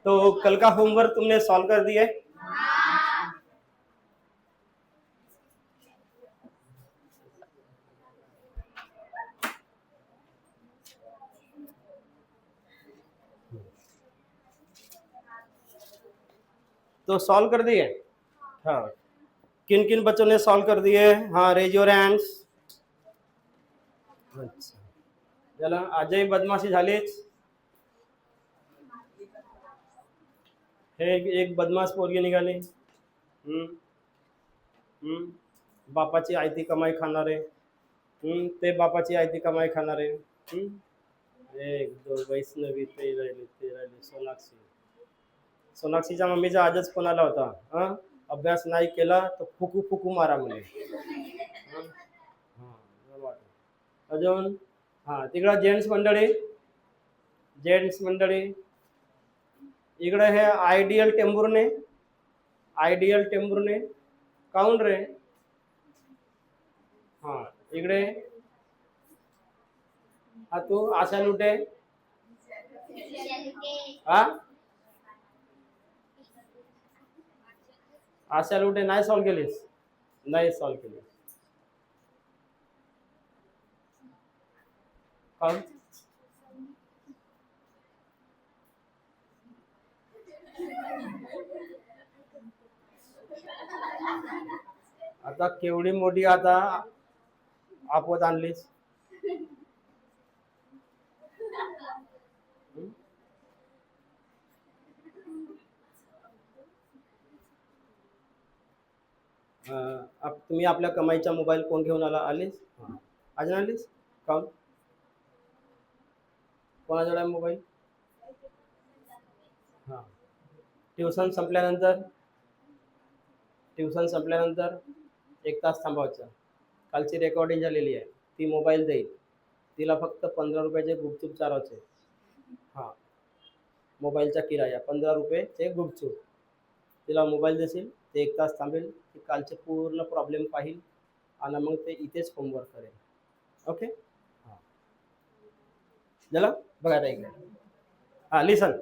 तो कल का होमवर्क तुमने सॉल्व कर दिया है? तो सॉल्व कर दिए? हाँ, किन किन बच्चों ने सॉल्व कर दिए? हाँ, रेज योर हँड्स. अच्छा, चला आजही बदमाशी झालीच. हे एक बदमाश पोरगी निघाली. बापाची आयती कमाई खाणारे. ते बापाची आयती कमाई खाणारे. एक दो वैष्णवी ते राहिले सोनाक्षी. सोनाक्षीच्या मम्मीचा आजच फोन आला होता. अभ्यास नाही केला तर फुकू फुकू मारा म्हणे. अजून तिकडं जेंट्स मंडळी इकडे हे आयडियल टेंभुर्णे काऊन रे? इकडे तू आशा लुटे. आशा लुटे नाही सॉल्व केलीस? नाही सॉल्व केलीस काऊन? आता केवढी मोठी आता आपवत आणलीस. तुम्ही आपल्या कमाईचा मोबाईल कोण घेऊन आलीस? आज आणलीस काऊन? कोणाजवळ आहे मोबाईल? ट्युशन संपल्यानंतर 1 तास थांबायचं. कालची रेकॉर्डिंग झालेली आहे, ती मोबाईल देईल. तिला फक्त 15 रुपयाचे गुपचूप चारायचे. मोबाईलचा किराया 15 रुपये गुपचूप. तिला मोबाईल देशील, ते 1 तास थांबेल, ती कालचे पूर्ण प्रॉब्लेम पाहिल आणि मग ते इथेच होमवर्क करेल. ओके, झालं बघा इकडे. लिसन.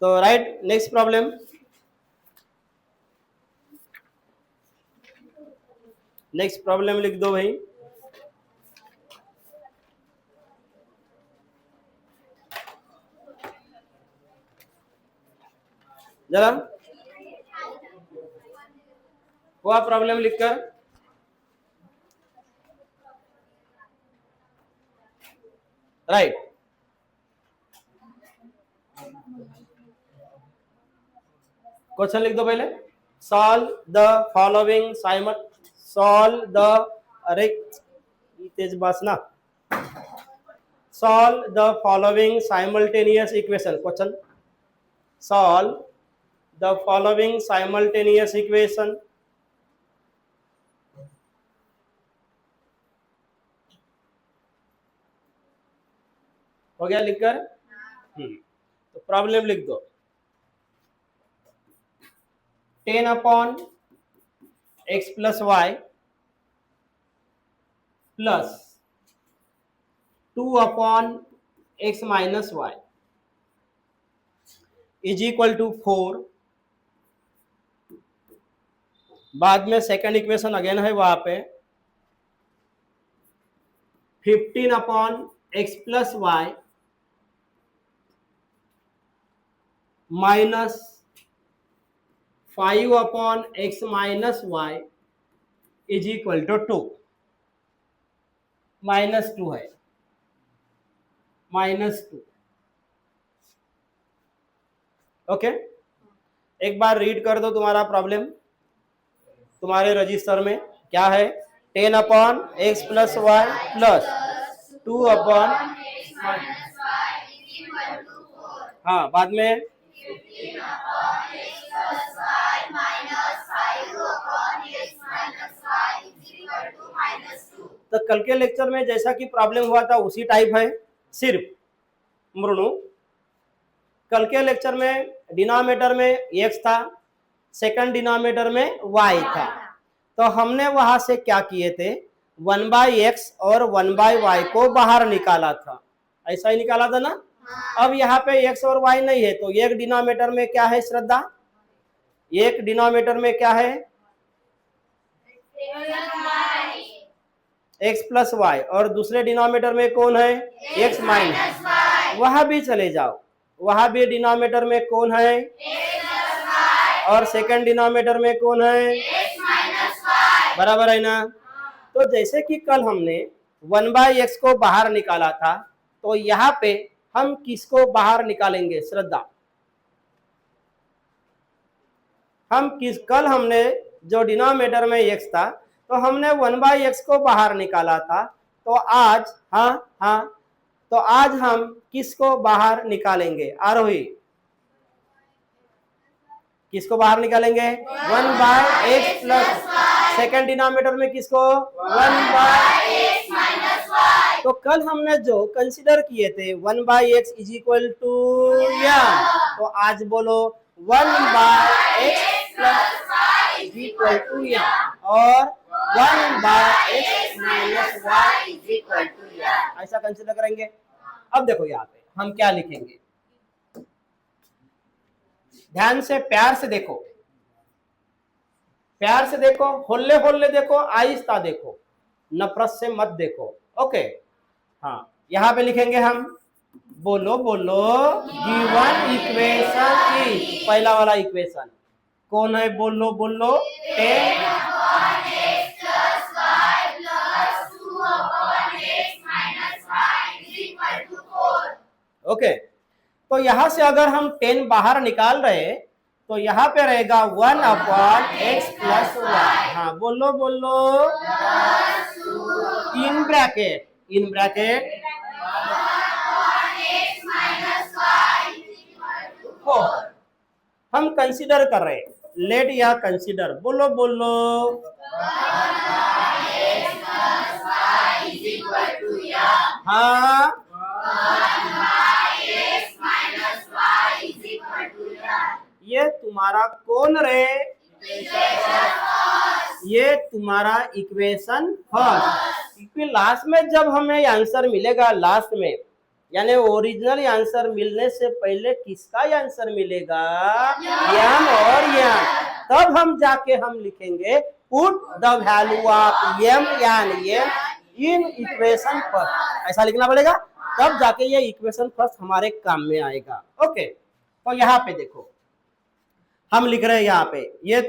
तो right, next problem. Next problem लिख दो भाई. जरा वो प्रॉब्लम लिखकर राइट. क्वेश्चन लिख दो पहले. Solve the following Tej Basna. Solve the following simultaneous equation. Question. Solve the following simultaneous equation. हो गया लिखकर? तो प्रॉब्लम लिख दो. 10 upon x plus y plus 2 upon x minus y is equal to 4. बाद में सेकंड इक्वेशन अगेन है वहां पे 15 upon x plus Y minus 5 upon x minus Y is equal to 2. -2 है, -2. ओके, एक बार रीड कर दो तुम्हारा प्रॉब्लम. तुम्हारे रजिस्टर में क्या है? 10 upon X plus Y plus 2 upon बाद में तो कल के लेक्चर में जैसा कि प्रॉब्लम हुआ था उसी टाइप है. सिर्फ मृणु कल के लेक्चर में डिनोमिनेटर में x था, सेकंड डिनोमिनेटर में y था. तो हमने वहां से क्या किए थे? 1/x और 1/y को बाहर निकाला था, ऐसा ही निकाला था ना। अब यहाँ पे x और y नहीं है, तो एक डिनोमिनेटर में क्या है श्रद्धा, एक डिनोमिनेटर में क्या है x प्लस वाई, और दूसरे डिनोमिनेटर में कौन है x माइनस, वहां भी चले जाओ, वहां भी डिनोमिनेटर में कौन है और सेकंड डिनोमिनेटर में कौन है, बराबर है ना। तो जैसे कि कल हमने 1/x को बाहर निकाला था, तो यहाँ पे हम किसको बाहर निकालेंगे श्रद्धा, कल हमने जो डिनोमिनेटर में x था, तो हमने 1/x को बाहर निकाला था, तो आज तो आज हम किसको बाहर निकालेंगे आरोही, किसको बाहर निकालेंगे 1/x प्लस, सेकेंड डिनोमिनेटर में किसको 1/x माइनस y। तो कल हमने जो कंसीडर किए थे 1/x is equal to m, तो आज बोलो 1/x plus y is equal to m और 1/x minus y is equal to m, ऐसा कंसीडर करेंगे। अब देखो यहाँ पे हम क्या लिखेंगे, ध्यान से प्यार से देखो, प्यार से देखो, होल्ले होल्ले देखो, आहिस्ता देखो, नफरत से मत देखो। ओके, हाँ यहाँ पे लिखेंगे हम, बोलो बोलो, गिवन इक्वेशन इज, पहला वाला इक्वेशन कौन है, बोलो बोलो 10 ओके। तो यहां से अगर हम 10 बाहर निकाल रहे, तो यहाँ पे रहेगा 1/x प्लस y। हाँ बोलो बोलो, इन ब्रैकेट 4 हम कंसीडर कर रहे, लेट या कंसीडर, बोलो बोलो, हाँ ये तुम्हारा कौन रे, ये तुम्हारा इक्वेशन फर्स्ट। लास्ट में जब हमें आंसर मिलेगा, लास्ट में यानी ओरिजिनल आंसर मिलने से पहले किसका आंसर मिलेगा, m और n, तब हम जाके हम लिखेंगे put the value of m and n in equation first, ऐसा लिखना पड़ेगा, तब जाके ये इक्वेशन फर्स्ट हमारे काम में आएगा। ओके, तो यहाँ पे देखो हम लिख रहे हैं, यहाँ पे ये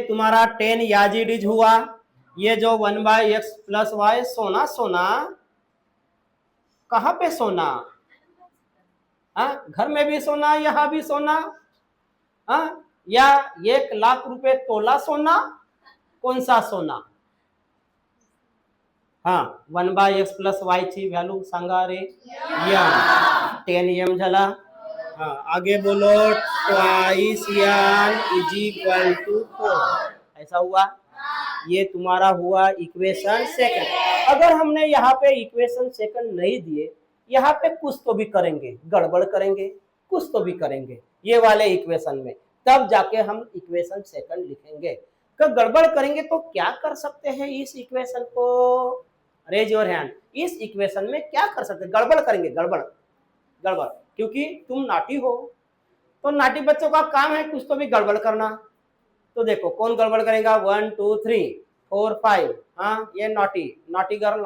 तुम्हारा 10 याजिडिज हुआ, ये जो 1/x प्लस y, सोना सोना कहाँ पे सोना, घर में भी सोना, यहाँ भी सोना, या 1 लाख रुपए तोला सोना, कौन सा सोना, 1/x प्लस y ची व्हॅल्यू सांगा रे, m 10m झाला। आगे बोलो, twice n is equal to 4, ऐसा हुआ, ये तुम्हारा हुआ इक्वेशन सेकंड। अगर हमने यहाँ पे इक्वेशन सेकंड नहीं दिए, यहाँ पे कुछ तो भी करेंगे, गड़बड़ करेंगे, कुछ तो भी करेंगे ये वाले इक्वेशन में, तब जाके हम इक्वेशन सेकंड लिखेंगे। तो गड़बड़ करेंगे तो क्या कर सकते हैं इस इक्वेशन को, रेज योर हैंड, इस इक्वेशन में क्या कर सकते हैं, गड़बड़ करेंगे, गड़बड़, क्योंकि तुम नाटी हो, तो नाटी बच्चों का काम है कुछ तो भी गड़बड़ करना। तो देखो कौन गड़बड़ करेगा, 1 2 3 4 5, ये नॉटी गर्ल,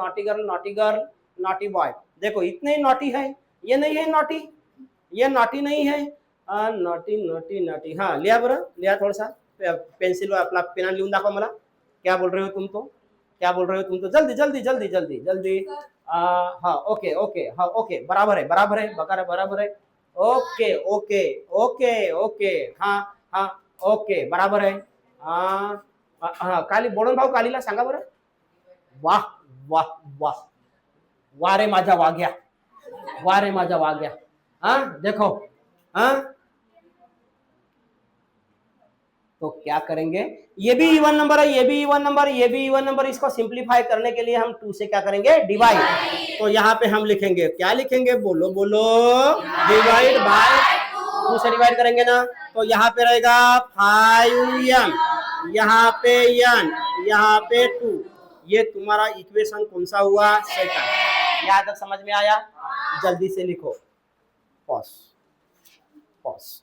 नॉटी बॉय, देखो इतने ही नॉटी है, ये नहीं है नॉटी, ये नॉटी नहीं है, नॉटी, हाँ लिया बरं, लिया थोड़ा पेन्सिल आपला पेन लिहून दाखवा मला, क्या बोल रहे हो तुम तो, जल्दी, हाँ ओके, हाँ ओके, बराबर है, ओके, हाँ ओके, बराबर है, हाँ काली बोडन भाऊ, कालीला सांगा बरं, वाह वाह वाह, वारे माझा वाग्या, देखो, तो क्या करेंगे, ये भी इवन नंबर है, ये भी इवन नंबर, इसको सिंप्लीफाई करने के लिए हम 2 से क्या करेंगे, डिवाइड। तो यहाँ पे हम लिखेंगे, क्या लिखेंगे, बोलो डिवाइड बाय 2 से डिवाइड करेंगे ना, तो यहाँ पे रहेगा 5m, यहाँ पे n, यहाँ पे 2। ये तुम्हारा इक्वेशन कौन सा हुआ? सेकंड। यहाँ तक समझ में आया? जल्दी से लिखो। Pause pause.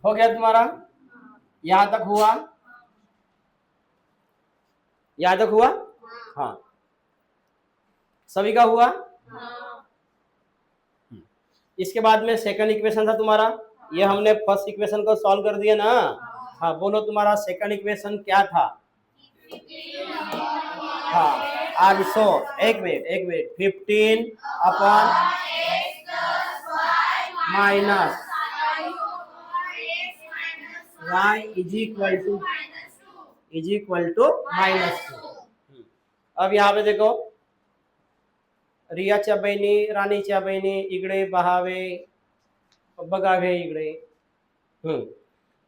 हो गया तुम्हारा? यहां तक हुआ? यहां तक हुआ? हाँ, सभी का हुआ? इसके बाद में सेकंड इक्वेशन था तुम्हारा, ये हमने फर्स्ट इक्वेशन को सॉल्व कर दिया ना। हाँ, बोलो तुम्हारा सेकंड इक्वेशन क्या था? हाँ, आल्सो, एक मिनट 15 upon minus y is equal to -2। अब यहाँ पे देखो, रियाच्या बहिणी, राणीच्या बहिणी इकडे बहावे बगावे इकडे।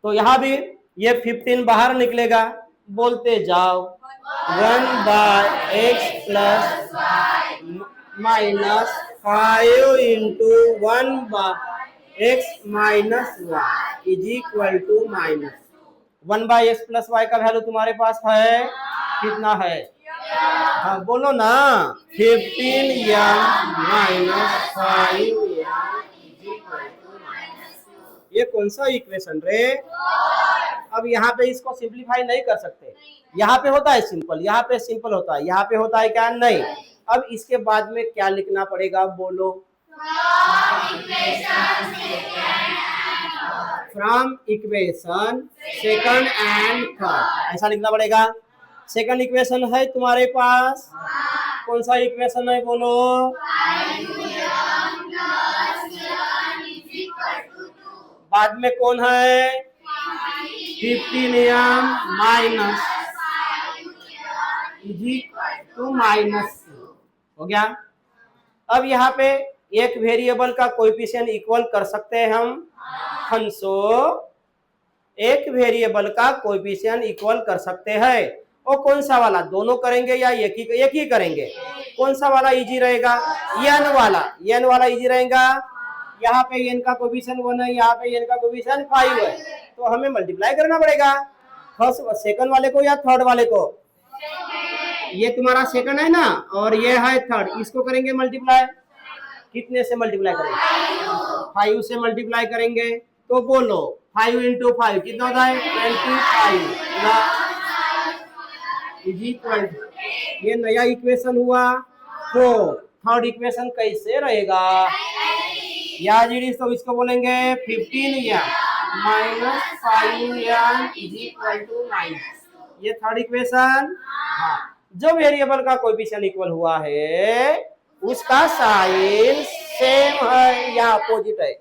तो यहाँ भी ये 15 बाहर निकलेगा, बोलते जाओ 1/x plus -5 into 1/x minus y is equal to -1/x plus y का वैल्यू तुम्हारे पास है कितना है? हाँ बोलो ना, 15m माइनस 5। ये कौन सा इक्वेशन रे? अब यहाँ पे इसको सिंपलीफाई नहीं कर सकते। यहाँ पे होता है सिंपल, यहाँ पे सिंपल होता है, यहाँ पे होता है क्या? नहीं। अब इसके बाद में क्या लिखना पड़ेगा? बोलो। From equation second and third, ऐसा लिखना पड़ेगा। सेकंड इक्वेशन है तुम्हारे पास, कौन सा इक्वेशन है? बोलो। बाद में कौन है? 15m माइनस टू -2 हो गया। अब यहाँ पे एक वेरिएबल का कोएफिशिएंट इक्वल कर सकते हैं हम हंसो, एक वेरिएबल का कोएफिशिएंट इक्वल कर सकते हैं। और कौन सा वाला? दोनों करेंगे या एक ही करेंगे? कौन सा वाला इजी रहेगा? n वाला इजी रहेगा। यहाँ पे n का कोएफिशिएंट 1 है, यहाँ पे n का कोएफिशिएंट 5 है, तो हमें मल्टीप्लाई करना पड़ेगा। फर्स्ट सेकंड वाले को या थर्ड वाले को? ये तुम्हारा सेकंड है ना, और ये है थर्ड, इसको करेंगे मल्टीप्लाई। कितने से मल्टीप्लाई करेंगे? 5 से मल्टीप्लाई करेंगे। तो बोलो 5 इंटू 5 कितना होता है? 25 इज इक्वल। ये नया इक्वेशन हुआ 4। थर्ड इक्वेशन कैसे रहेगा? या जी तो इसको बोलेंगे 15m minus 5m is equal to 9। ये थर्ड इक्वेशन। हाँ, जो वेरिएबल का कोएफिशिएंट इक्वल हुआ है उसका साइन सेम है या अपोजिट है?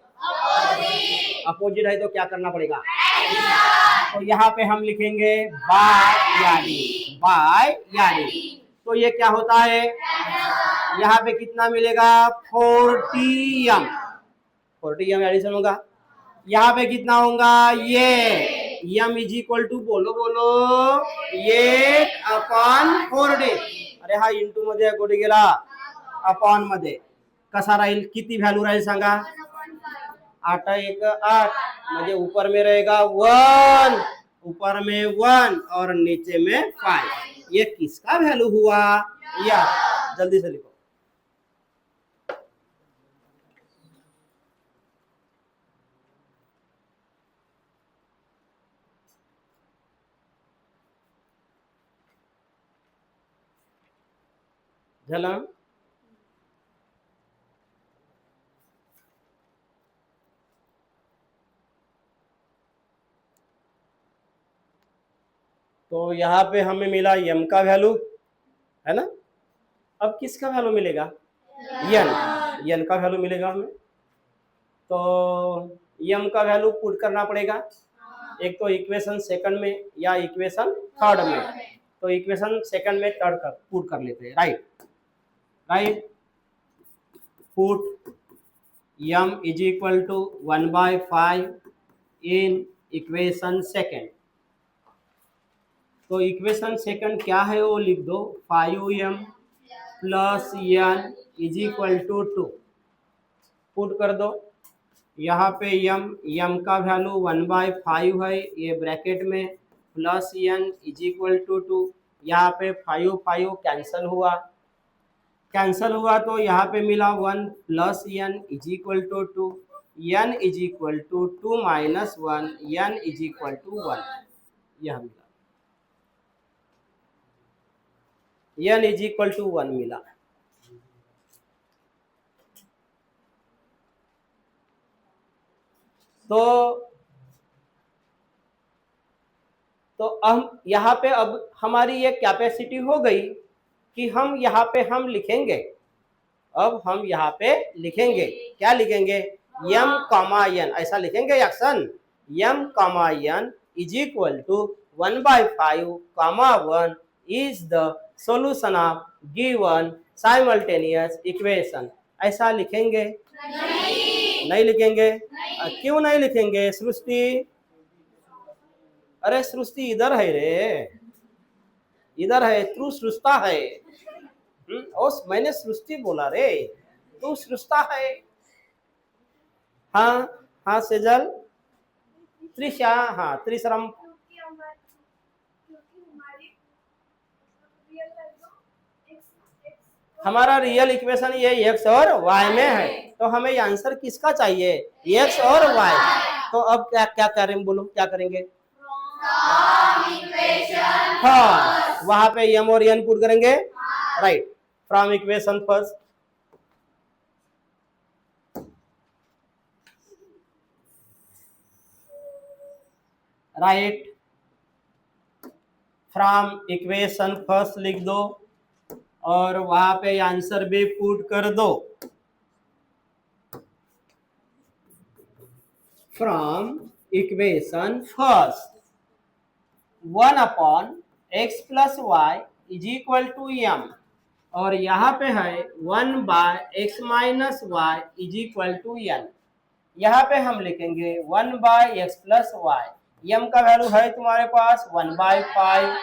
अपोजिट है तो क्या करना पड़ेगा? तो यहाँ पे हम लिखेंगे बाय यानी। तो ये क्या होता है? यहाँ पे कितना मिलेगा? 40m एडिशन होगा। यहाँ पे कितना होगा? ये m इज इक्वल टू बोलो ये अपॉन 40। अरे हा इंटू मध्ये कुठे गेला? अपॉन मध्ये। कसा राहील? किती व्हॅल्यू राहील सांगा? 8 1 8, म्हणजे ऊपर में रहेगा 1, ऊपर में 1 और नीचे में 5। ये किसका वैल्यू हुआ? या जल्दी से लिखो। झाला? तो यहाँ पे हमें मिला m का वैल्यू, है ना? अब किसका वैल्यू मिलेगा? n का वैल्यू मिलेगा हमें। तो m का वैल्यू पुट करना पड़ेगा, एक तो इक्वेशन सेकंड में या इक्वेशन थर्ड में। तो इक्वेशन सेकंड में थर्ड का पुट कर लेते हैं। Right put m is equal to 1/5 in equation second. तो इक्वेशन सेकंड क्या है वो लिख दो, 5m plus n is equal to 2 put कर दो। यहाँ पे m का वैल्यू 1/5 है, ये ब्रैकेट में plus n is equal to 2। यहाँ पे 5 कैंसल हुआ तो यहाँ पे मिला 1 plus n is equal to 2। n is equal to 2 minus 1, n is equal to 1, यह मिला, n इज इक्वल टू 1 मिला। तो हम यहाँ पे अब हमारी ये कैपेसिटी हो गई कि हम यहाँ पे हम लिखेंगे, अब हम यहाँ पे लिखेंगे, क्या लिखेंगे, m कामा n, ऐसा लिखेंगे action, m comma n is equal to 1/5 comma 1 is the solution of given simultaneous equation, ऐसा लिखेंगे? नहीं लिखेंगे। क्यों नहीं लिखेंगे सृष्टि? अरे सृष्टि इधर है रे, इधर है, तू सृष्टा है। और मैंने सृष्टि बोला रे, तू सृष्टा है। हाँ हाँ सेजल, त्रिशा, हाँ त्रिशरम, हमारा रियल इक्वेशन ये x और y में है, तो हमें आंसर किसका चाहिए, x और y। तो अब क्या क्या करें, बोलो क्या करेंगे? हाँ, वहां पे m और n पुट करेंगे, right, from equation first. Right, from equation first लिख दो और वहां पे आंसर भी पुट कर दो। From equation first 1/x plus Y is equal to m, और यहाँ पे है 1/x minus Y is equal to n। यहाँ पे हम लिखेंगे 1/x प्लस वाई, m का वैल्यू है तुम्हारे पास 1/5,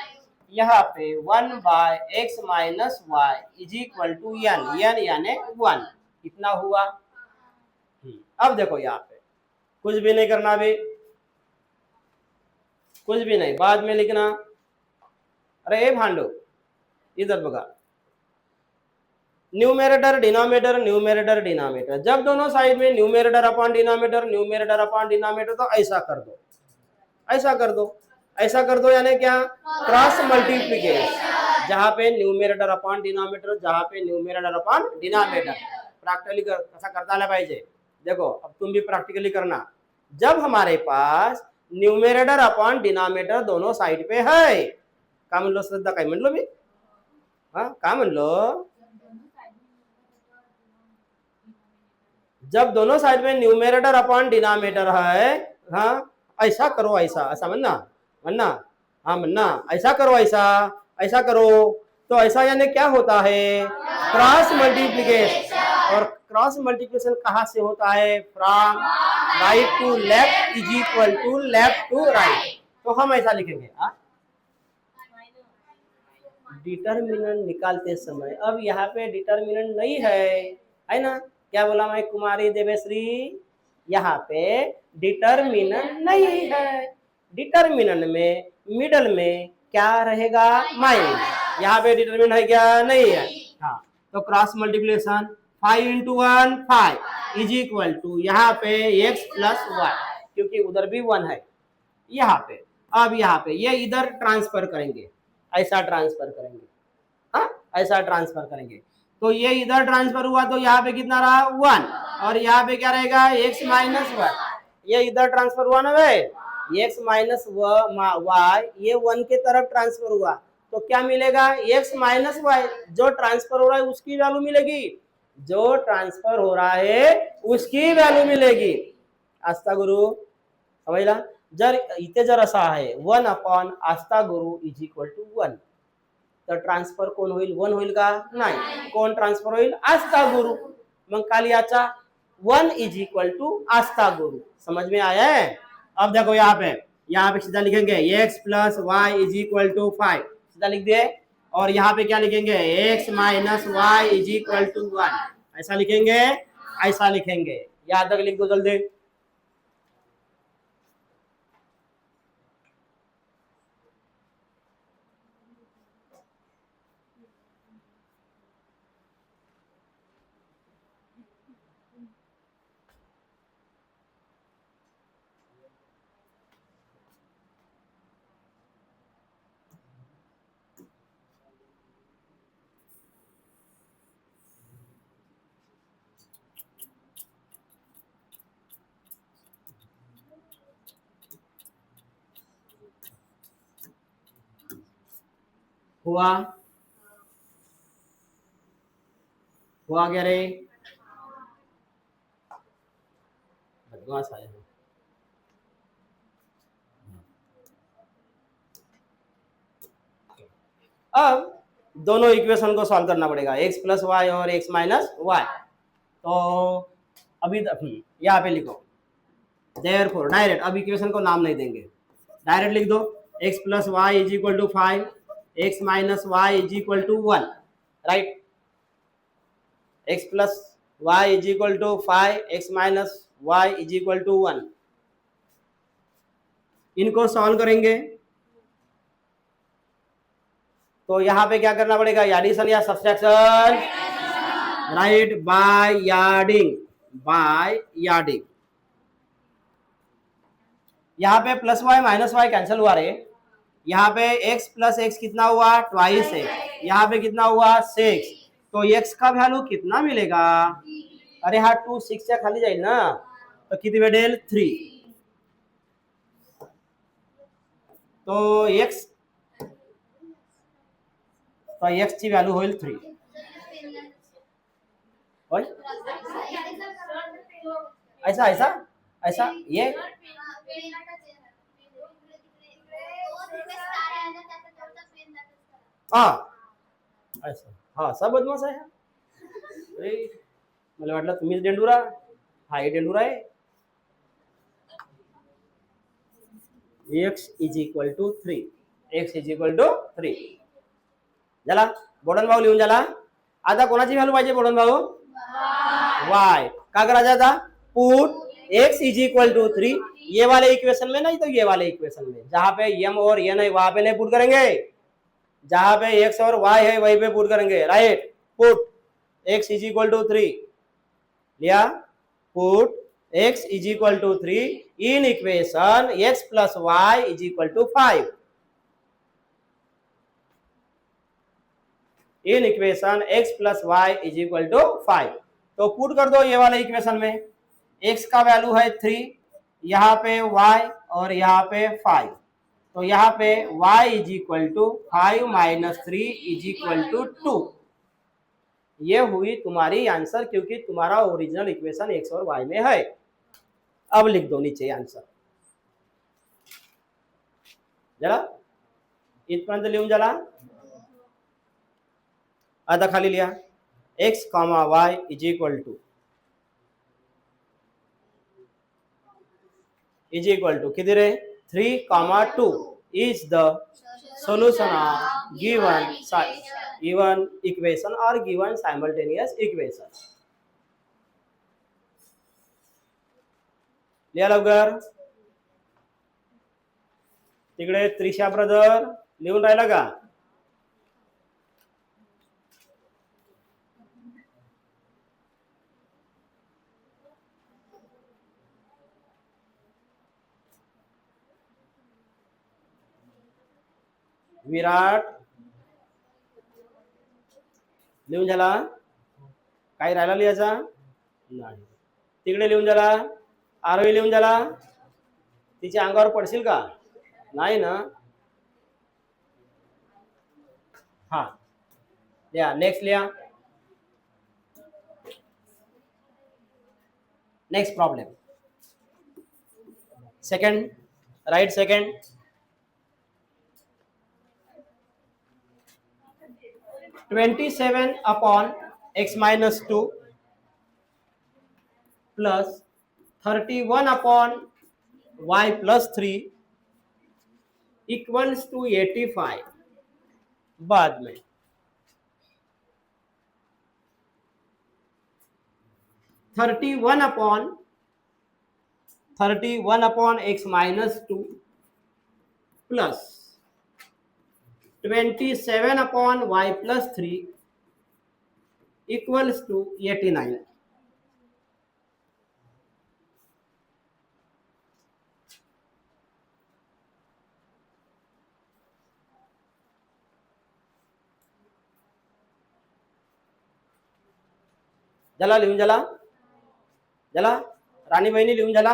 यहाँ पे 1/x minus Y is equal to n, n यानी 1, कितना हुआ? अब देखो यहाँ पे कुछ भी नहीं करना, अभी कुछ भी नहीं, बाद में लिखना। अरे ए भांडो इधर बगा, न्यूमेरेटर डिनोमिनेटर, न्यूमेरेटर डिनोमिनेटर, जब दोनों साइड में numerator upon denominator, numerator upon denominator, तो ऐसा कर दो, ऐसा कर दो, ऐसा कर दो, यानी क्या, क्रॉस मल्टीप्लिकेशन, जहां पे न्यूमेरेटर अपॉन डिनोमिनेटर, जहां पे न्यूमेरेटर अपॉन डिनोमिनेटर। प्रैक्टिकली ऐसा करता है पाहिजे। देखो अब तुम भी प्रैक्टिकली करना, जब हमारे पास न्यूमेरेटर अपॉन डिनोमिनेटर दोनों साइड पे है, का म्हणलो श्रद्धा, काय म्हणलो मी, हाँ का म्हणलो, जब दोनों साइड में न्यूमेरेटर अपॉन डिनोमिनेटर है, हाँ ऐसा करो, ऐसा ऐसा म्हणना, म्हणना, हाँ म्हणना, ऐसा करो, ऐसा ऐसा करो, तो ऐसा यानी क्या होता है, क्रॉस मल्टीप्लिकेशन। और क्रॉस मल्टीप्लिकेशन कहाँ से होता है, from right to left is equal to left to right. तो हम ऐसा लिखेंगे, डिटर्मिनेंट निकालते समय, अब यहाँ पे डिटर्मिनेंट नहीं है ना, क्या बोला मैं, कुमारी देवेश्री, यहाँ पे डिटर्मिनेंट नहीं है। डिटर्मिनेंट में मिडल में क्या रहेगा, माइनस, यहाँ पे डिटर्मिनेंट है क्या, नहीं है। हाँ, तो cross multiplication 5 into 1 5 is equal to यहाँ पे x प्लस 1, क्योंकि उधर भी 1 है यहाँ पे। अब यहाँ पे ये इधर ट्रांसफर करेंगे, ऐसा ट्रांसफर करेंगे, हाँ ऐसा ट्रांसफर करेंगे, तो ये इधर ट्रांसफर हुआ तो यहाँ पे कितना रहा, 1, और यहाँ पे क्या रहेगा, x माइनस 1, ये इधर ट्रांसफर हुआ ना भाई, x माइनस वाई, ये 1 के तरफ ट्रांसफर हुआ, तो क्या मिलेगा, x माइनस वाई, जो ट्रांसफर हो रहा है उसकी वैल्यू मिलेगी, जो ट्रांसफर हो रहा है उसकी वैल्यू मिलेगी। आस्था गुरु समझला, जर इथे जर असा आहे 1 upon Aastha Guru is equal to 1, तर ट्रान्सफर कोण होईल, 1 होईल का, नाही, कोण ट्रान्सफर होईल, आस्था गुरु। मग काल याचा 1 इज इक्वल टू आस्था गुरु। समझ में आया है? अब देखो यहाँ पे सीधा लिखेंगे x plus Y is equal to 5, सीधा लिख दिए। और यहाँ पे क्या लिखेंगे, x minus Y is equal to 1, ऐसा लिखेंगे, ऐसा लिखेंगे। याद तक लिख दो जल्दी। हुआ क्या रे? बदमाश आया है। अब दोनों इक्वेशन को सॉल्व करना पड़ेगा, x प्लस वाई और x माइनस वाई। तो अभी यहाँ पे लिखो देयरफॉर, डायरेक्ट, अब इक्वेशन को नाम नहीं देंगे, डायरेक्ट लिख दो x plus Y is equal to 5, x minus Y is equal to 1, right. x plus Y is equal to 5, x minus Y is equal to 1। इनको सॉल्व करेंगे तो यहाँ पे क्या करना पड़ेगा, एडिशन या subtraction, right, by यार्डिंग, bye adding. यहाँ पे plus Y minus Y cancel हुआ रे, यहाँ पे x प्लस एक्स कितना हुआ, ट्वाइस x, यहाँ पे कितना हुआ 6, तो x का वैल्यू कितना मिलेगा, अरे हाँ 2 6 से खाली जाए ना, तो कितनी बेडेल 3, तो x ची वैल्यू होईल 3। ऐसा ऐसा ऐसा ये हाँ ऐसा, हाँ सब बदमाश आहे। अरे मला वाटलं तुम्हीच डेंडुरा, हा हे डेंडुरा आहे। x is equal to 3, x is equal to 3 झाला। बोडन भाऊ लिहून झाला। आता कोणाची व्हॅल्यू पाहिजे बोडन भाऊ, y, का करायचा आता, put x is equal to 3 ये वाले इक्वेशन में, नहीं तो ये वाले इक्वेशन में, जहां पे m और n है वहां पे नहीं पुट करेंगे, जहां पे x और y है वहीं पे पुट करेंगे, right. Put x is equal to 3 लिया, put x is equal to 3 in equation x plus Y is equal to 5, in equation x plus Y is equal to 5। तो पुट कर दो ये वाले इक्वेशन में, x का value है 3, यहाँ पे y और यहाँ पे 5, तो यहाँ पे y is equal to 5 minus 3 is equal to 2। ये हुई तुम्हारी आंसर, क्योंकि तुम्हारा ओरिजिनल इक्वेशन x और y में है। अब लिख दो नीचे आंसर, जरा इथपर्यंत लिहून झाला। आता खाली लिहा x comma y is equal to किती रे 3 comma 2 is the solution of given equation or given simultaneous equation। लिहा लवकर, तिकडे त्रिशा ब्रदर लिहून राहिला का, विराट लिहून झाला, काही राहिला लिहायचा नाही, तिकडे लिहून झाला, आरोही लिहून झाला, तिच्या अंगावर पडशील का, नाही ना, हाँ लिया, नेक्स्ट लिया, next problem, second, right second, 27 upon x minus 2 plus 31/y+3 equals to 85। बाद में 31/x-2 plus 27/y+3 equals to 89। जला लिहून जला जला रानी बहिणी लिहून जला।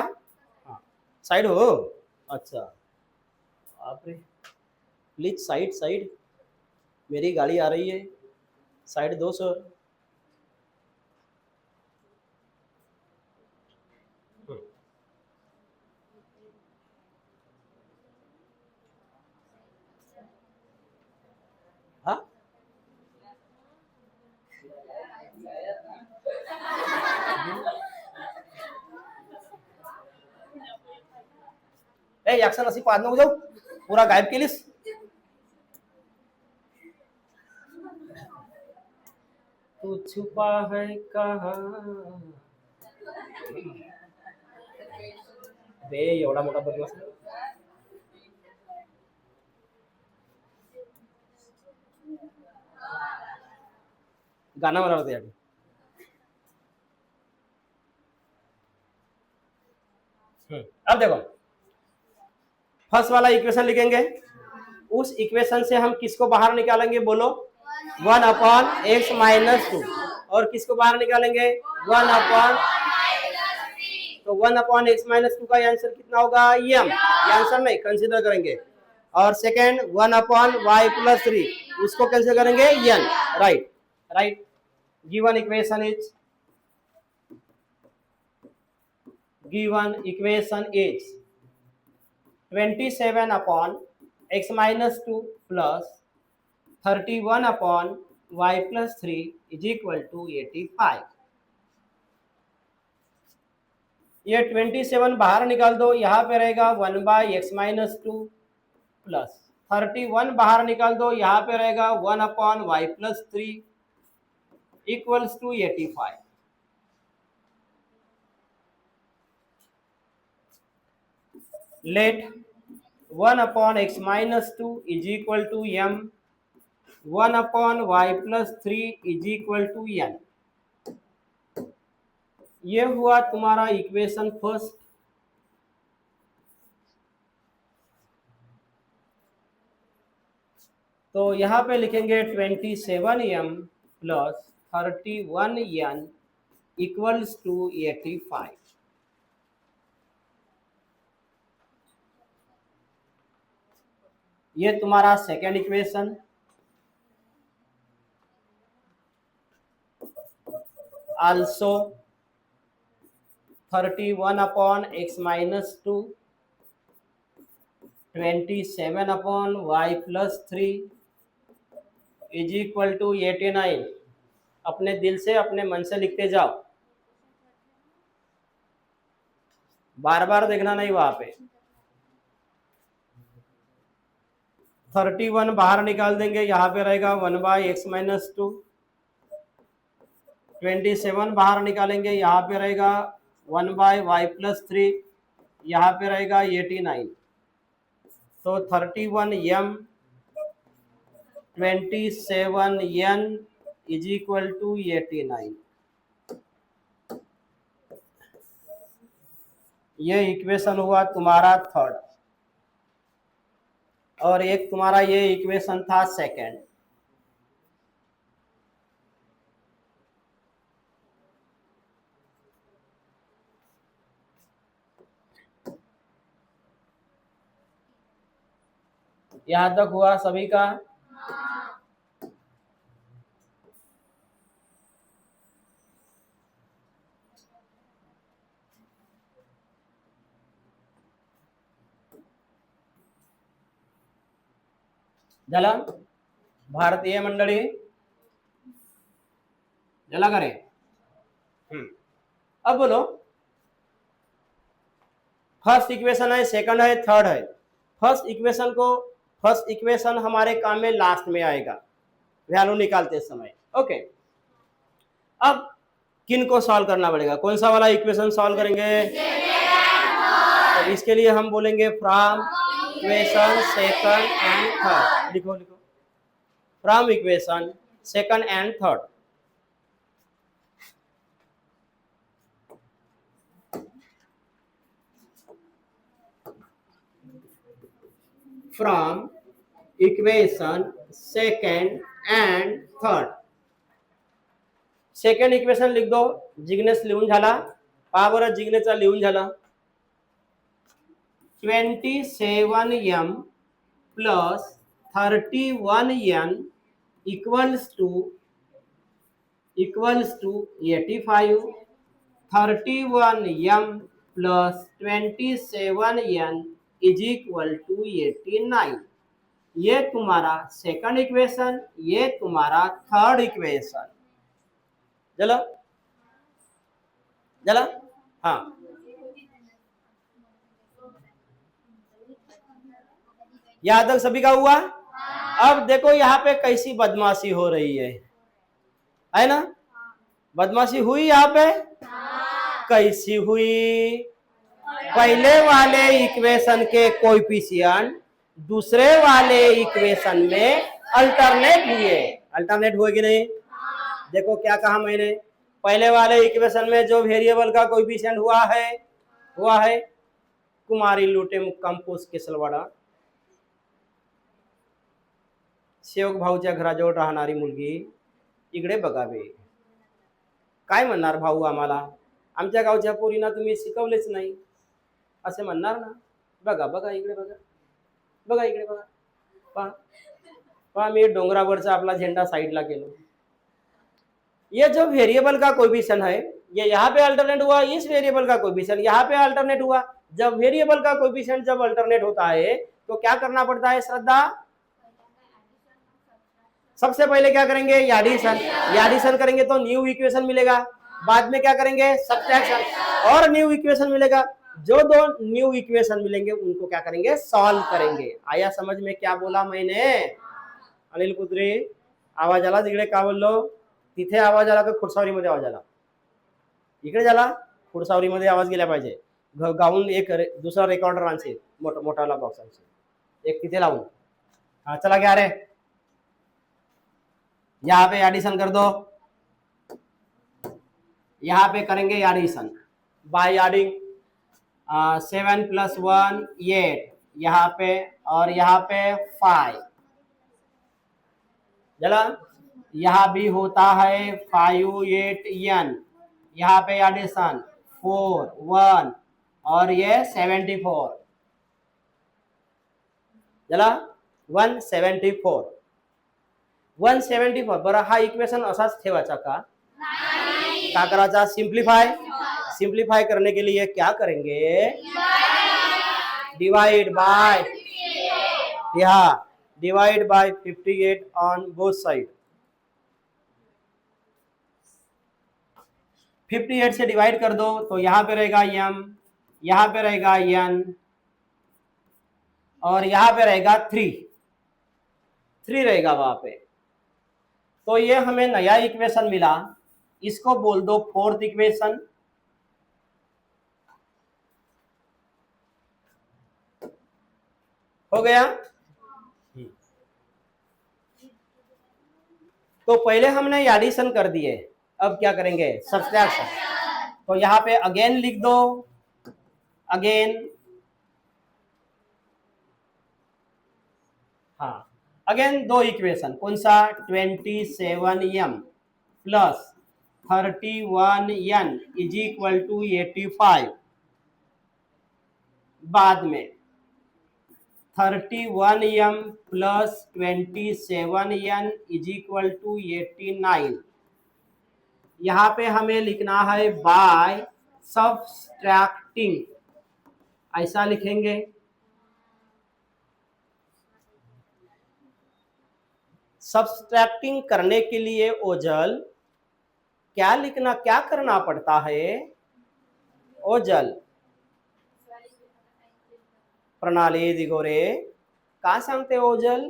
हाँ साइड हो। अच्छा बापरे, प्लीज साइड साइड, मेरी गाड़ी आ रही है, साइड दो सर। हाँ ए याक्सन अशी पाहत नको जाऊ, पुरा गायब केलीस। तू छुपा है कहाँ बे, एवढा मोठा बदमाश। गाना बना रहा था। अब देखो फर्स्ट वाला इक्वेशन लिखेंगे, उस इक्वेशन से हम किसको बाहर निकालेंगे बोलो, 1/x-2। और किसको बाहर निकालेंगे 1/, तो 1/x-2 का आंसर कितना होगा m, ये आंसर नहीं कंसीडर करेंगे। और सेकेंड 1/y+3 उसको कैंसिल करेंगे n। Right right, given equation is 27/x-2 plus 31/y+3 is equal to 85। ये 27 बाहर निकाल दो, यहाँ पे रहेगा 1/x-2 प्लस 31 बाहर निकाल दो, यहाँ पे रहेगा 1/y+3 equals to 85। Let 1/x-2 is equal to m, 1/y+3 is equal to n। ये हुआ तुम्हारा इक्वेशन फर्स्ट। तो यहाँ पे लिखेंगे 27m plus 31n equals to 85। ये तुम्हारा second equation. Also 31/x-2 27/y+3 is equal to 89। अपने दिल से अपने मन से लिखते जाओ, बार बार देखना नहीं वहां पे। 31 बाहर निकाल देंगे, यहाँ पे रहेगा 1/x-2। 27 बाहर निकालेंगे, यहाँ पे रहेगा 1/y+3, यहाँ पे रहेगा 89। तो 31m 27n is equal to 89। ये इक्वेशन हुआ तुम्हारा थर्ड, और एक तुम्हारा ये इक्वेशन था सेकेंड। यहां तक हुआ सभी का। झाला भारतीय मंडळी, झाला का रे? अब बोलो फर्स्ट इक्वेशन है, सेकंड है, थर्ड है। फर्स्ट इक्वेशन हमारे काम में लास्ट में आएगा वैल्यू निकालते समय। ओके, अब किन को सॉल्व करना पड़ेगा, कौन सा वाला इक्वेशन सॉल्व करेंगे? तो इसके लिए हम बोलेंगे from equation second and third. लिखो लिखो, from equation second and third. From equation second and third. Second equation लिख दो, जिग्नेस लिहून झाला, पहा बरं जिग्नेसचा लिहून झाला 27m plus 31n equals to 85। 31m plus 27n is equal to 89। ये तुम्हारा सेकंड इक्वेशन, ये तुम्हारा थर्ड इक्वेशन। चलो चलो, हाँ यहां तक सभी का हुआ? अब देखो यहाँ पे कैसी बदमाशी हो रही है ना? बदमाशी हुई यहाँ पे? कैसी हुई? पहले वाले इक्वेशन के कोएफिशिएंट दूसरे वाले इक्वेशन में अल्टरनेट हुए। अल्टरनेट हुए कि नहीं? देखो क्या कहा मैंने, पहले वाले इक्वेशन में जो वेरिएबल का कोएफिशिएंट हुआ है कुमारी लुटे मुक्काम पोस्ट केसलवाडा, सेवक भाऊच्या घराजवळ राहणारी मुलगी इकडे बघावे। काय म्हणणार भाऊ आम्हाला, आमच्या गावच्या पोरींना तुम्ही शिकवलेच नाही असे म्हणणार ना? बघा बघा इकडे बघा, बघा इकडे बघा, पहा पहा मी डोंगरावरचा आपला झेंडा साइडला केलो। ये जो वेरिएबल का कोएफिशिएंट है ये यहाँ पे अल्टरनेट हुआ, इस वेरिएबल का कोएफिशिएंट यहाँ पे अल्टरनेट हुआ। जब वेरिएबल का कोएफिशिएंट जब अल्टरनेट होता है तो क्या करना पड़ता है श्रद्धा? सबसे पहले क्या करेंगे? एडिशन। एडिशन करेंगे तो न्यू इक्वेशन मिलेगा, बाद में क्या करेंगे? सब्ट्रैक्शन और न्यू इक्वेशन मिलेगा। जो दो न्यू इक्वेशन मिलेंगे उनको क्या करेंगे? सॉल्व करेंगे। आया समझ में क्या बोला मैंने? अनिल कुत्रे आवाज आला तिकडे? का बोललो? तिथे आवाज आला तर खुडसावरीमध्ये आवाज आला, इकडे झाला खुडसावरीमध्ये आवाज गेला पाहिजे। गाऊन एक दुसरा रेकॉर्डर आणशील मोठाला बॉक्स आणशील एक तिथे लावून। हाँ चला गया रे, यहाँ पे एडिशन कर दो, यहाँ पे करेंगे एडिशन बाय एडिंग 7 + 1 8 यहाँ पे और यहाँ पे 5। चला यहाँ भी होता है 5 8 n, यहाँ पे एडिशन 4 1 और ये 74। चला 174 174। बरं हा इक्वेशन असाच ठेवायचा का? क्या करायचा? सिंप्लीफाई करने के लिए क्या करेंगे? डिवाइड बाय, यहाँ divide by 58 on both side. 58 से डिवाइड कर दो तो यहाँ पे रहेगा m, यहाँ पे रहेगा n और यहाँ पे रहेगा 3 रहेगा वहां पे। तो ये हमें नया इक्वेशन मिला, इसको बोल दो फोर्थ इक्वेशन। हो गया? तो पहले हमने एडिशन कर दिए, अब क्या करेंगे? सब्ट्रैक्शन। तो यहाँ पे अगेन लिख दो, अगेन, हाँ अगेन दो इक्वेशन, कौन सा? 27m plus 31n is equal to 85। बाद में 31m plus 27n is equal to 89। यहाँ पे हमें लिखना है बाय सब्ट्रैक्टिंग, ऐसा लिखेंगे। सब्ट्रैक्टिंग करने के लिए ओजल क्या लिखना, क्या करना पड़ता है? ओजल प्रणाली दिगोरे का सांगते ओझल?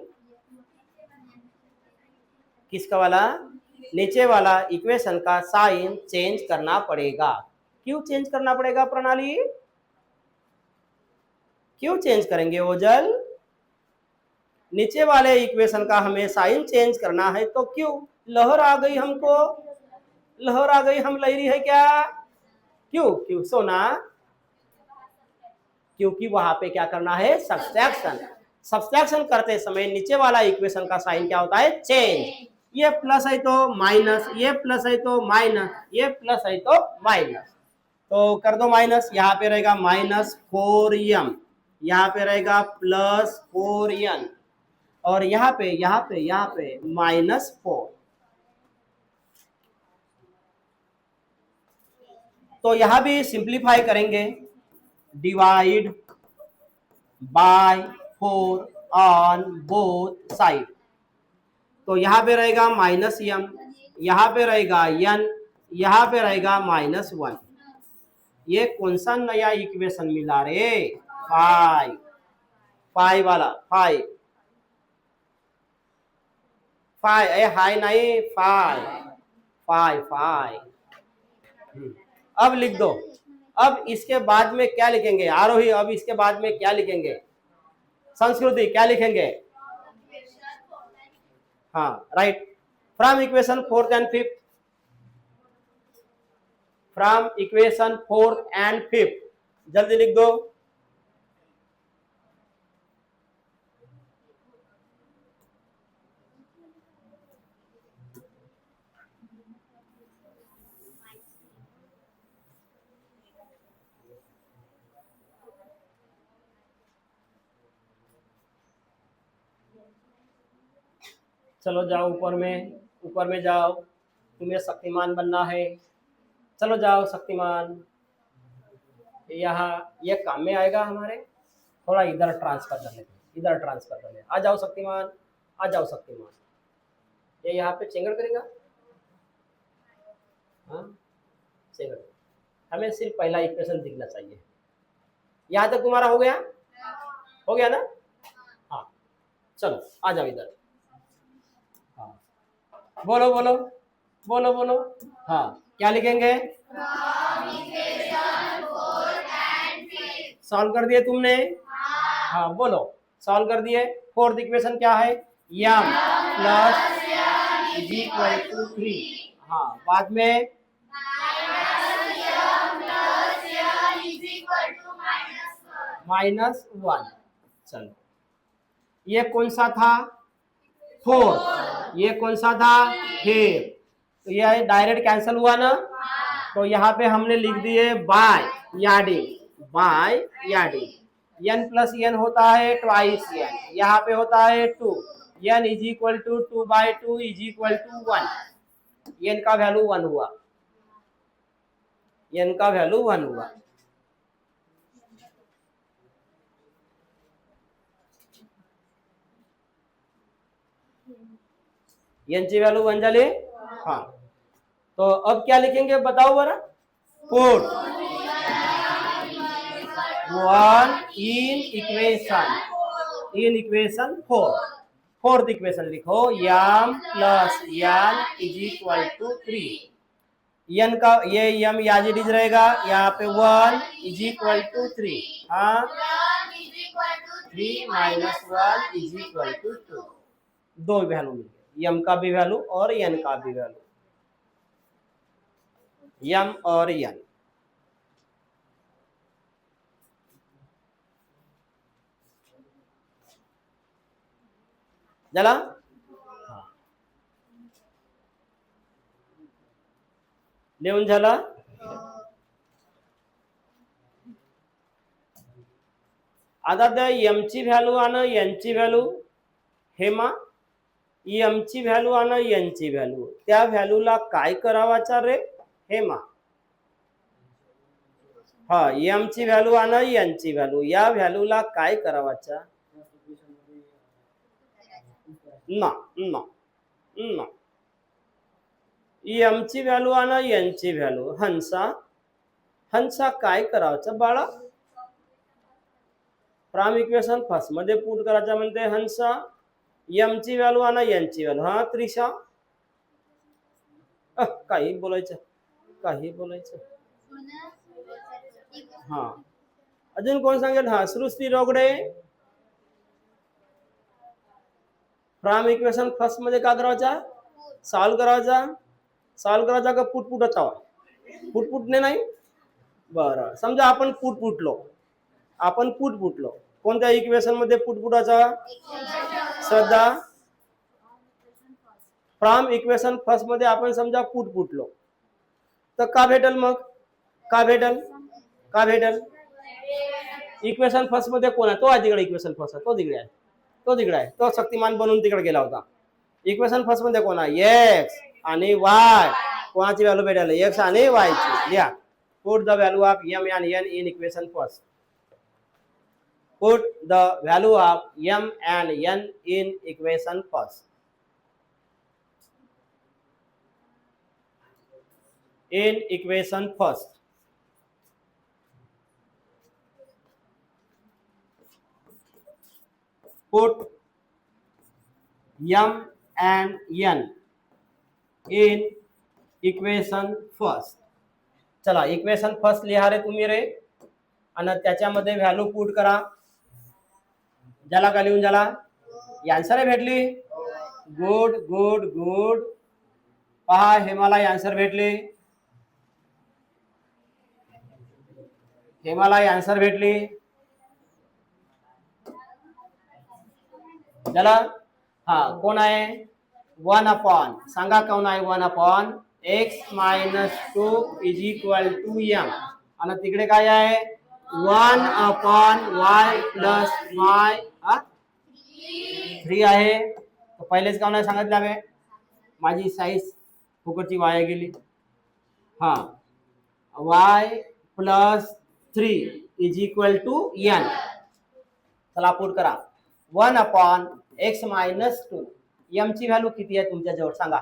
किसका वाला? नीचे वाला इक्वेशन का साइन चेंज करना पड़ेगा। क्यों चेंज करना पड़ेगा प्रणाली? क्यों चेंज करेंगे ओझल? नीचे वाले इक्वेशन का हमें साइन चेंज करना है तो क्यों? लहर आ गई हमको, लहर आ गई, हम लहरी है क्या? क्यों क्यों सोना? क्योंकि वहां पे क्या करना है? सब्सट्रैक्शन। सब्सट्रैक्शन करते समय नीचे वाला इक्वेशन का साइन क्या होता है? चेंज। ये प्लस है तो माइनस, ये प्लस है तो माइनस, ये प्लस है तो माइनस। तो कर दो माइनस, यहाँ पे रहेगा -4m, यहाँ पे रहेगा +4n, और यहाँ पे -4। तो यहाँ भी सिंप्लीफाई करेंगे, divide by 4 on both side. तो यहाँ पे रहेगा -m, यहाँ पे रहेगा n, यहाँ पे रहेगा -1। ये कौन सा नया इक्वेशन मिला रे? 5, 5 वाला, 5 हाई नहीं, 5 5 5। अब लिख दो। अब इसके बाद में क्या लिखेंगे आरोही? अब इसके बाद में क्या लिखेंगे? संस्कृति क्या लिखेंगे? हाँ right, from equation 4th and 5th, from equation 4th and 5th, जल्दी लिख दो। चलो जाओ ऊपर में जाओ, तुम्हें शक्तिमान बनना है। चलो जाओ शक्तिमान, यहाँ ये काम में आएगा हमारे। थोड़ा इधर ट्रांसफर कर लेते, इधर ट्रांसफर कर ले। आ जाओ शक्तिमान, आ जाओ शक्तिमान। ये यहाँ पे चेंगड़ करेगा, हाँ चेंगड़। हमें सिर्फ पहला इक्वेशन दिखना चाहिए। यहाँ तक तुम्हारा हो गया? हो गया ना? हाँ चलो आ जाओ इधर। हाँ बोलो बोलो बोलो बोलो। हाँ क्या लिखेंगे? सॉल्व कर दिए तुमने? हाँ बोलो, सॉल्व कर दिए। फोर्थ इक्वेशन क्या है? m plus is equal to 3। हाँ बाद में -1। चलो ये कौन सा था? 4। ये कौन सा था? 5। तो ये डायरेक्ट कैंसिल हुआ ना? तो यहाँ पे हमने लिख दिए बाय यार्डिंग, बाय यार्डिंग। n प्लस n होता है ट्वाइस n, यहाँ पे होता है 2। n is equal to 2/2 is equal to 1। n का वैल्यू 1 हुआ, n का वैल्यू 1 हुआ। n ची वैल्यू 1 झाली। हाँ तो अब क्या लिखेंगे बताओ बरा? 4 1 इन इक्वेशन 4। फोर्थ इक्वेशन लिखो, m plus n is equal to 3। n का ये m याज इट इज रहेगा, यहाँ पे 1 इज इक्वल टू 3। हाँ 3 माइनस 1 इज इक्वल टू 2। दो वैल्यू मिल गए, m का भी वैल्यू और n का भी वैल्यू, m और n। झाला? लिहून झाला? आता त्या m ची व्हॅल्यू आणि n ची व्हॅल्यू हेमा, m ची व्हॅल्यू आणि n ची व्हॅल्यू, त्या व्हॅल्यूला काय करावाचा रे हेमा? हा m ची व्हॅल्यू आणि n ची व्हॅल्यू, या व्हॅल्यूला काय करावाचा? ना ना ना, m ची व्हॅल्यू आणि n ची व्हॅल्यू हंसा, हंसा काय करावचं बाळा? फ्रॉम इक्वेशन फर्स्ट मध्ये पुट करायचं म्हणते हंस एम ची व्हॅल्यू आणि एन ची व्हॅल्यू. हा त्रिशा काही बोलायचं काही बोलायचं. हा अजून कोण सांगेल? हा सृष्टी रोगडे. फ्रॉम इक्वेशन फर्स्ट मध्ये का करायचा? सॉल्व करायचा. सॉल्व करायचा का पुट पुटत पुटने नाही. बरं समजा आपण पुट पुटलो. आपण पुट पुटलो कोणत्या इक्वेशन मध्ये पुट पुटाचा? श्रद्धा फ्रॉम इक्वेशन फर्स्ट मध्ये आपण समजा पुट पुटलो तर का भेटल? मग का भेटल? का भेटल? इक्वेशन फर्स्ट मध्ये कोण आहे? तो आहे तिकडे. इक्वेशन फर्स्ट तो तिकडे आहे. तो तिकडे आहे. तो शक्तिमान बनून तिकडे गेला होता. इक्वेशन फर्स्ट मध्ये कोण आहे? एक्स आणि वाय. कोणाची व्हॅल्यू भेटेल? एक्स आणि वाय ची. लिहा. Put the value of m आणि n in equation first. Put the value of m and n in equation first. In equation first. Put m and n in equation first. चला equation first लिहा रे तुम्ही रे आणि त्याच्यामध्ये value put करा. ज्याला का लिहून झाला? आन्सर भेटली. Good good good. पहा हे मला आन्सर भेटली. हे मला आन्सर भेटली. चला हा कोण आहे? 1 अपॉन सांगा कोण आहे? 1 upon x minus 2 is equal to m. आणि तिकडे काय आहे? 1 अपॉन वाय प्लस वाय 3 आहे. तर पहिलेच का नाही सांगितलं आहे? माझी साईज फुकटची वाया गेली. हा y plus 3 is equal to n. चला पुट करा. 1 अपॉन एक्स मायनस 2. एम ची व्हॅल्यू किती आहे तुमच्या जवळ? सांगा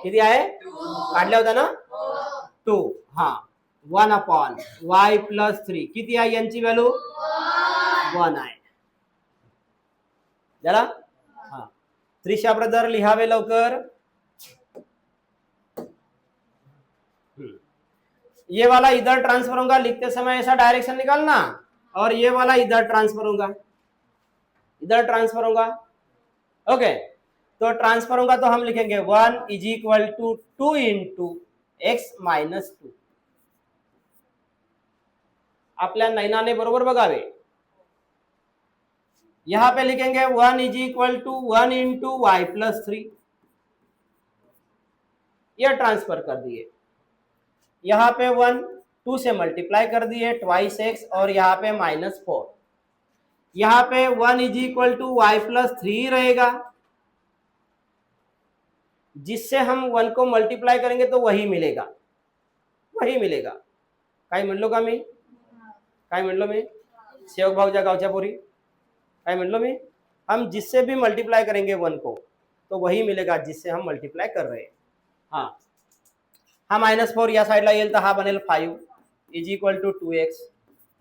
किती आहे? काढल्या होत्या ना? 2. हा 1 अपॉन वाय प्लस 3 किती आहे? एन ची व्हॅल्यू 1 आहे. झाला? हा त्रिशा ब्रदर लिहावे लवकर. ये वाला इधर ट्रांसफर होगा. लिखते समय ऐसा डायरेक्शन निकालना और ये वाला इधर ट्रांसफर होगा. इधर ट्रांसफर होगा. ओके तो ट्रांसफर होगा तो हम लिखेंगे 1 is equal to 2 into x minus 2. आपल्या नैनाने बरोबर बघावे. यहां पे लिखेंगे 1 is equal to 1 into y plus 3. यह ट्रांसफर कर दिए. यहाँ पे 1 2 से मल्टीप्लाई कर दिए ट्वाइस एक्स और यहाँ पे -4. यहाँ पे 1 is equal to y plus 3 रहेगा. जिससे हम 1 को मल्टीप्लाई करेंगे तो वही मिलेगा. वही मिलेगा. काय म्हणलो का मी? काय म्हणलो मी? सेवक भाऊच्या गावच्या पोरी काय म्हणलो मी? हम जिससे भी मल्टीप्लाई करेंगे 1 को तो वही मिलेगा जिससे हम मल्टीप्लाई कर रहे हैं. हाँ हा -4 या साइडला येईल तर हा बनेल 5 इज इक्वल टू 2x.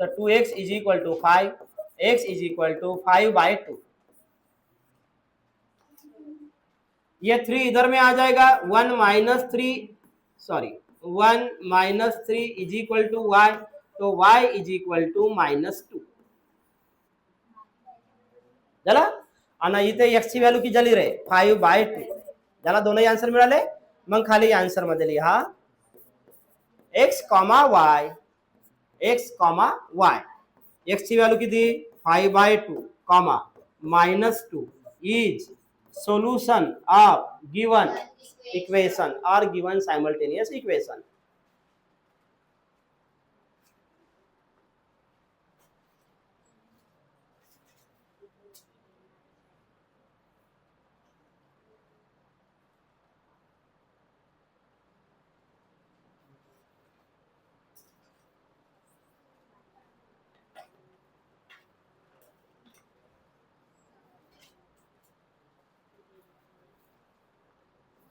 तर 2x is equal to 5. x is equal to 5/2. ये 3 इधर में आ जाएगा. 1 minus 3 is equal to y. तो y इज इक्वल टू -2. झाला? आणि इथे x ची व्हॅल्यू किती झाली रे? 5/2. ज्याला दोनही आन्सर मिळाले. मग खाली आन्सर मध्ये लिहा x, y. x, y. x ची व्हॅल्यू किती? 5/2, -2 is solution of given equation or given simultaneous equation.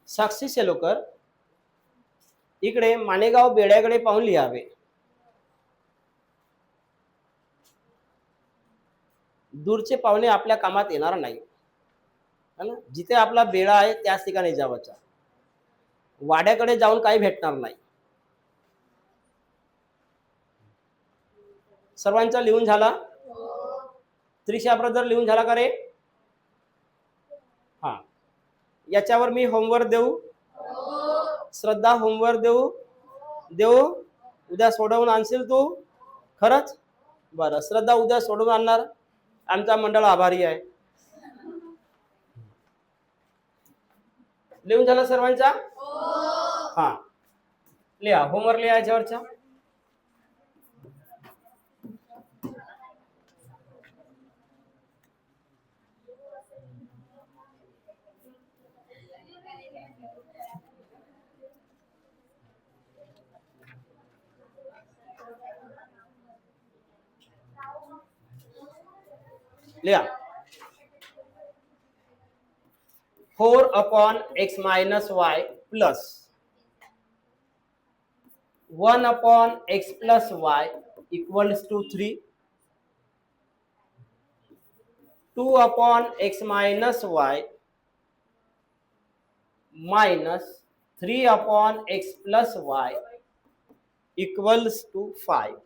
साक्षी सेलोकर इकडे मानेगाव बेड्याकडे पाहून लिहावे. दूरचे पाहुणे आपल्या कामात येणार नाही, है ना. जिथे आपला बेडा आहे त्याच ठिकाणी जावचा. वाड्याकडे जाऊन काही भेटणार नाही. सर्वांचा लिहून झाला? त्रिशा ब्रदर लिहून झाला का रे? हा, याच्यावर मी होमवर्क देऊ? श्रद्धा होमवर्क देऊ? उद्या सोडवून आणशील तू? खरंच? बरं, श्रद्धा उद्या सोडवून आणणार. आमचा मंडळ आभारी आहे. लिहून झाला सर्वांचा? हा, लिहा होमवर्क लिहा याच्यावरचा. लिहा 4/x-y plus 1/x plus y equals to 3. 2/x minus y minus 3/x plus y equals to 5.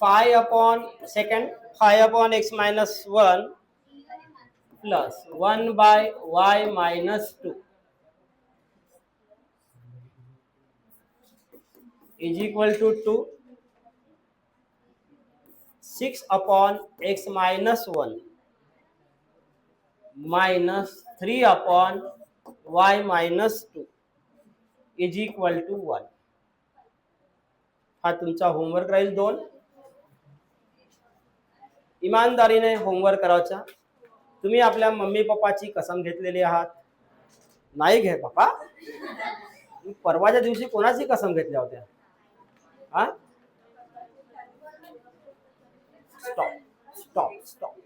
Five upon x minus 1 plus 1 by y minus 2 is equal to 2. 6 upon x minus 1 minus 3 upon y minus 2 is equal to 1. हा तुमचा homework राहील 2. इमानदारीने homework करायचा. तुम्ही आपल्या mummy पप्पाची कसम घेतलेली आहात? नाही घे बाबा. परवाच्या दिवशी कोणाची कसम घेतल्या होत्या? हा, स्टॉप स्टॉप स्टॉप.